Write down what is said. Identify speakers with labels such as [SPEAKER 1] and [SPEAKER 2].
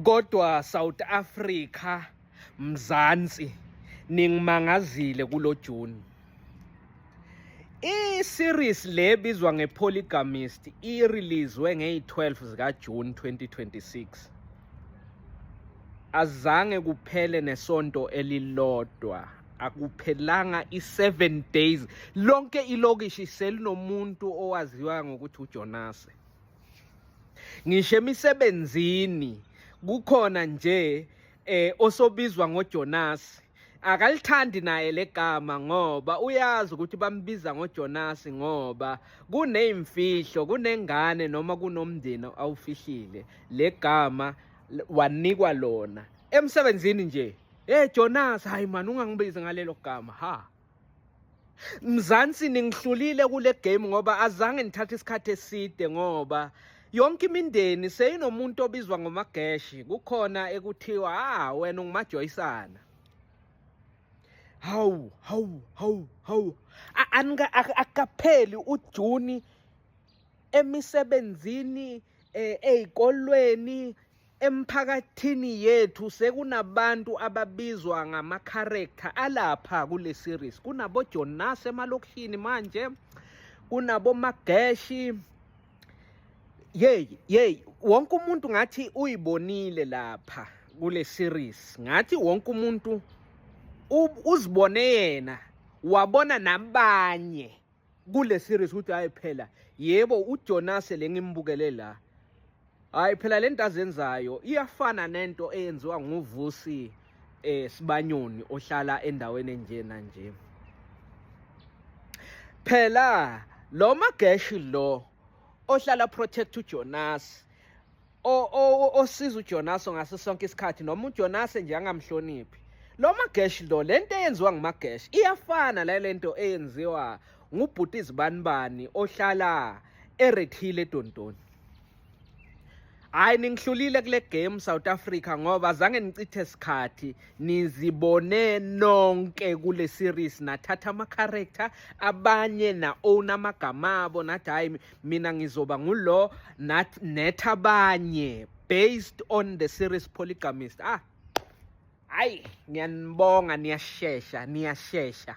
[SPEAKER 1] Kodwa South Africa, Mzansi, ningimangazile kulo June. I-series le bizwa ngePolygamist i-releaswe nge-12 zika June 2026. Azange kuphele nesonto elilodwa, akuphelanga i7 days lonke ilokishi selinomuntu owaziwa ngokuthi uJonas. Ngisho emisebenzini kukhona nje osobizwa ngoJonas, akalithandi naye legama ngoba uyazi ukuthi bambiza ngoJonas ngoba kuneyimfihlo, kunengane noma kunomndeni awufihlile, legama wanikwa lona emsebenzini nje. Jonas, hayi man, ungangibizi ngalelo gama ha. Mzansi, ningihlulile kule game ngoba azange nithathe isikhathi eside ngoba yonke imindeni seyinomuntu obizwa ngoMageshi. Kukhona ekuthiwa wena ungumaJoyisana. Hawu akapheli uJuni emisebenzini, ezikolweni, emphakathini yethu sekunabantu ababizwa ngama-character alapha kule series. Kunabo Jonas emalokishini manje, kunabo Mageshi. Wonke umuntu ngathi uyibonile lapha kule series. Ngathi wonke umuntu uzibone yena, wabona nabanye kule series ukuthi hayi phela yebo uJonas lengimbukele la. Hayi phela lento azenzayo iyafana nento eyenziwa nguVusi Sibanyoni ohlala endaweni enje nanje. Phela lo Mageshi lo ohlala protect uJonas, osiza uJonas ngaso sonke isikhathi noma uJonas nje angamhloniphi. Lo Mageshi lo, lento eyenziwa nguMageshi iyafana lento eyenziwa ngubhuti Zibanibani ohlala eRethile eDontoni. Hayi ningihlulile kule game South Africa ngoba azange nicithe isikhathi, nizibone nonke kule series, nathatha ama-character abanye na-own amagama abo, nathi hayi mina ngizoba ngulo, netha abanye based on the series Polygamist. Hayi ngiyanibonga, niyashesha.